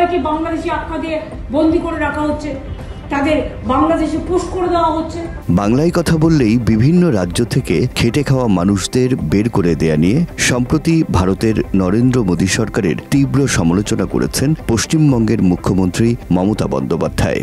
সবাইকে বাংলাদেশি আখ্যা দিয়ে বন্দি করে রাখা হচ্ছে, তাদের বাংলাদেশে পুশ করে দেওয়া হচ্ছে। বাংলায় কথা বললেই বিভিন্ন রাজ্য থেকে খেটে খাওয়া মানুষদের বের করে দেয়া নিয়ে সম্প্রতি ভারতের নরেন্দ্র মোদী সরকারের তীব্র সমালোচনা করেছেন পশ্চিমবঙ্গের মুখ্যমন্ত্রী মমতা বন্দ্যোপাধ্যায়।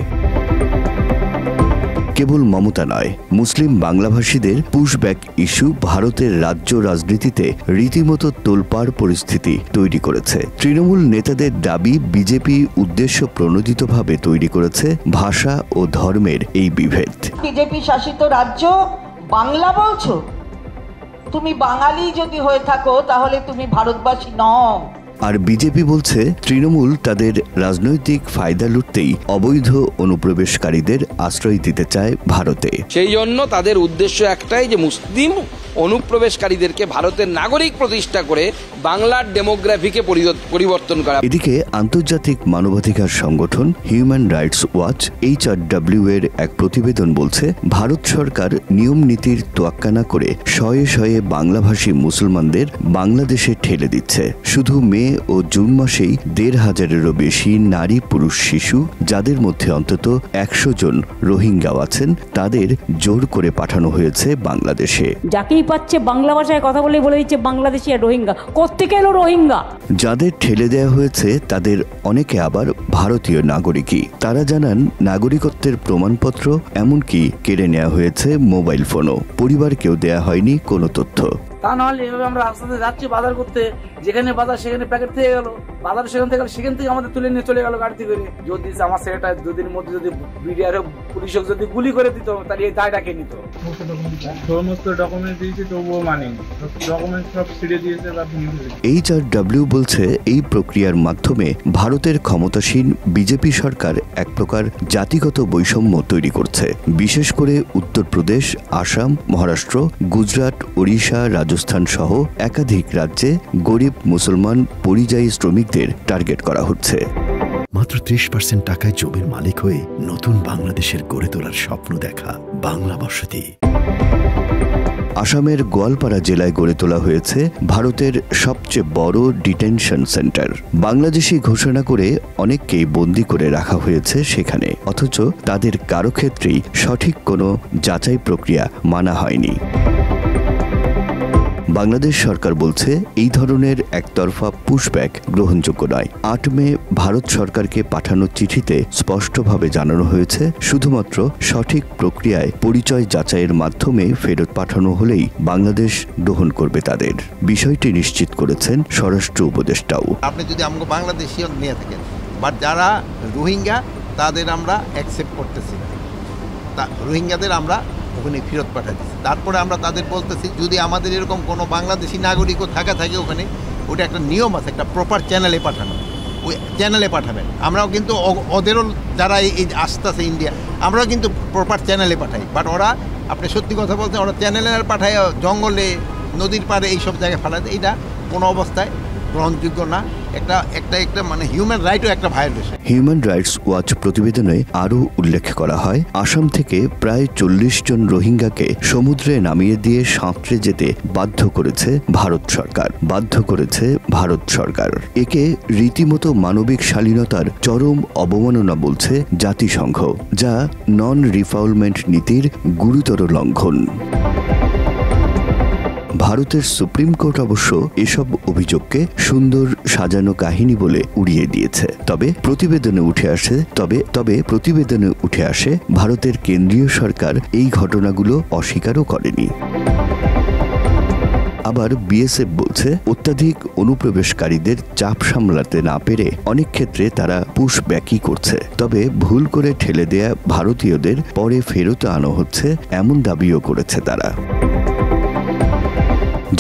কেবল মমতা নয়, মুসলিম বাংলাভাষীদের পুশব্যাক ইস্যু ভারতের রাজ্য রাজনীতিতে রীতিমতো তোলপাড় পরিস্থিতি তৈরি করেছে। তৃণমূল নেতাদের দাবি বিজেপি উদ্দেশ্য প্রণোদিতভাবে তৈরি করেছে ভাষা ও ধর্মের এই বিভেদ। বিজেপি শাসিত রাজ্য বাংলা বলছো, তুমি বাঙালি যদি হয়ে থাকো তাহলে তুমি ভারতবাসী নও। আর বিজেপি বলছে তৃণমূল তাদের রাজনৈতিক ফায়দা লুটতেই অবৈধ অনুপ্রবেশকারীদের আশ্রয় দিতে চায় ভারতে। সেই জন্য তাদের উদ্দেশ্য একটাই যে মুসলিম অনুপ্রবেশকারীদেরকে ভারতের নাগরিক প্রতিষ্ঠা করে বাংলার ডেমোগ্রাফিকে পরিবর্তন করা। এদিকে আন্তর্জাতিক মানবাধিকার সংগঠন হিউম্যান রাইটস ওয়াচ HRW এর এক প্রতিবেদন বলছে ভারত সরকার নিয়ম নীতির তোয়াক্কা না করে শয়ে শয়ে বাংলাভাষী মুসলমানদের বাংলাদেশে ঠেলে দিচ্ছে। শুধু মে ও জুন মাসেই ১৫০০-এরও বেশি নারী পুরুষ শিশু, যাদের মধ্যে অন্তত ১০০ জন রোহিঙ্গাও আছেন, তাদের জোর করে পাঠানো হয়েছে বাংলাদেশে। যাকেই পাচ্ছে বাংলা ভাষায় কথা বলে বলে দিচ্ছে বাংলাদেশি আর রোহিঙ্গা। কোত্থেকে এলো রোহিঙ্গা? যাদের ঠেলে দেওয়া হয়েছে তাদের অনেকে আবার ভারতীয় নাগরিকই। তারা জানান নাগরিকত্বের প্রমাণপত্র, এমনকি কেড়ে নেওয়া হয়েছে মোবাইল ফোনও। পরিবারকেও দেয়া হয়নি কোনো তথ্য। তা নাহলে এভাবে আমরা রাস্তাতে যাচ্ছি বাজার করতে, যেখানে বাজার সেখানে প্যাকেট থেকে গেল, বাজার সেখান থেকে আমাদের তুলে নিয়ে চলে গেল গাড়িতে করে। যদি আমার ছেলেটা দুদিনের মধ্যে যদি বিডিআর পুলিশ যদি গুলি করে দিত তাহলে এই দায়টা কে নিত? সমস্ত ডকুমেন্ট দিয়েছি তবুও মানেনি, ডকুমেন্ট সব ছিঁড়ে দিয়েছে বা ভেঙে দিয়েছে। HRW বলছে এই প্রক্রিয়ার মাধ্যমে ভারতের ক্ষমতাসীন বিজেপি সরকার এক প্রকার জাতিগত বৈষম্য তৈরি করছে। বিশেষ করে উত্তরপ্রদেশ, আসাম, মহারাষ্ট্র, গুজরাট, ওড়িশা, রাজস্থান সহ একাধিক রাজ্যে গরিব মুসলমান পরিযায়ী শ্রমিকদের টার্গেট করা হচ্ছে। মাত্র 30% টাকায় জমির মালিক হয়ে নতুন বাংলাদেশের গড়ে তোলার স্বপ্ন দেখা বাংলা বসতি। আসামের গোয়ালপাড়া জেলায় গড়ে তোলা হয়েছে ভারতের সবচেয়ে বড় ডিটেনশন সেন্টার। বাংলাদেশি ঘোষণা করে অনেককেই বন্দী করে রাখা হয়েছে সেখানে, অথচ তাদের কারো ক্ষেত্রেই সঠিক কোনো যাচাই প্রক্রিয়া মানা হয়নি। বাংলাদেশ সরকার বলছে এই ধরনের একতরফা পুশব্যাক গ্রহণযোগ্য নয়। ৮ মে ভারত সরকারকে পাঠানো চিঠিতে স্পষ্টভাবে জানানো হয়েছে শুধুমাত্র সঠিক প্রক্রিয়ায় পরিচয় যাচাইয়ের মাধ্যমে ফেরত পাঠানো হলেই বাংলাদেশ গ্রহণ করবে তাদের। বিষয়টি নিশ্চিত করেছেন স্বরাষ্ট্র উপদেষ্টাও। আপনি যদি আমাকে বাংলাদেশি নিয়ে থাকেন, বাট যারা রোহিঙ্গা তাদের আমরা অ্যাকসেপ্ট করতেছি না, রোহিঙ্গাদের আমরা ওখানে ফেরত পাঠাচ্ছি। তারপরে আমরা তাদের বলতেছি যদি আমাদের এরকম কোনো বাংলাদেশি নাগরিকও থাকে ওখানে, ওটা একটা নিয়ম আছে, একটা প্রপার চ্যানেলে পাঠানো, ওই চ্যানেলে পাঠাবেন। আমরাও কিন্তু ওদেরও যারা এই আসতেছে ইন্ডিয়া, আমরাও কিন্তু প্রপার চ্যানেলে পাঠাই। বাট ওরা, আপনি সত্যি কথা বলতে, ওরা চ্যানেলে পাঠায় জঙ্গলে, নদীর পাড়ে এইসব জায়গায় পাঠায়। এইটা কোনো অবস্থায় গ্রহণযোগ্য না। একটা মানে হিউম্যান রাইটও একটা ভায়োলেশন। হিউম্যান রাইটস ওয়াচ প্রতিবেদনে আরও উল্লেখ করা হয়, আসাম থেকে প্রায় 40 জন রোহিঙ্গাকে সমুদ্রে নামিয়ে দিয়ে সাঁতরে যেতে বাধ্য করেছে ভারত সরকার। একে রীতিমতো মানবিক শালীনতার চরম অবমাননা বলছে জাতিসংঘ, যা নন রিফাউলমেন্ট নীতির গুরুতর লঙ্ঘন। ভারতের সুপ্রিম কোর্ট অবশ্য এসব অভিযোগকে সুন্দর সাজানো কাহিনী বলে উড়িয়ে দিয়েছে। তবে প্রতিবেদনে উঠে আসে ভারতের কেন্দ্রীয় সরকার এই ঘটনাগুলো অস্বীকারও করেনি। আবার বিএসএফ বলছে অত্যাধিক অনুপ্রবেশকারীদের চাপ সামলাতে না পেরে অনেক ক্ষেত্রে তারা পুশব্যাকই করছে। তবে ভুল করে ঠেলে দেয়া ভারতীয়দের পরে ফেরত আনা হচ্ছে, এমন দাবিও করেছে তারা।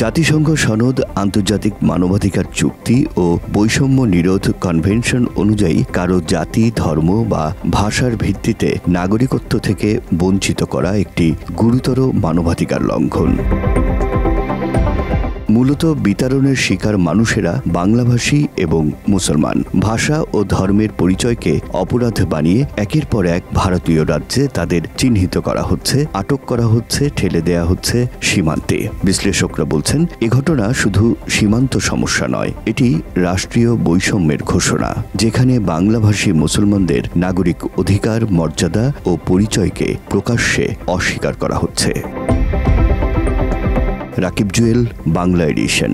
জাতিসংঘ সনদ, আন্তর্জাতিক মানবাধিকার চুক্তি ও বৈষম্য নিরোধ কনভেনশন অনুযায়ী কারো জাতি, ধর্ম বা ভাষার ভিত্তিতে নাগরিকত্ব থেকে বঞ্চিত করা একটি গুরুতর মানবাধিকার লঙ্ঘন। মূলত বিতাড়নের শিকার মানুষেরা বাংলাভাষী এবং মুসলমান। ভাষা ও ধর্মের পরিচয়কে অপরাধ বানিয়ে একের পর এক ভারতীয় রাজ্যে তাদের চিহ্নিত করা হচ্ছে, আটক করা হচ্ছে, ঠেলে দেয়া হচ্ছে সীমান্তে। বিশ্লেষকরা বলছেন, এ ঘটনা শুধু সীমান্ত সমস্যা নয়, এটি রাষ্ট্রীয় বৈষম্যের ঘোষণা, যেখানে বাংলাভাষী মুসলমানদের নাগরিক অধিকার, মর্যাদা ও পরিচয়কে প্রকাশ্যে অস্বীকার করা হচ্ছে। রাকিব জুয়েল, বাংলা এডিশন।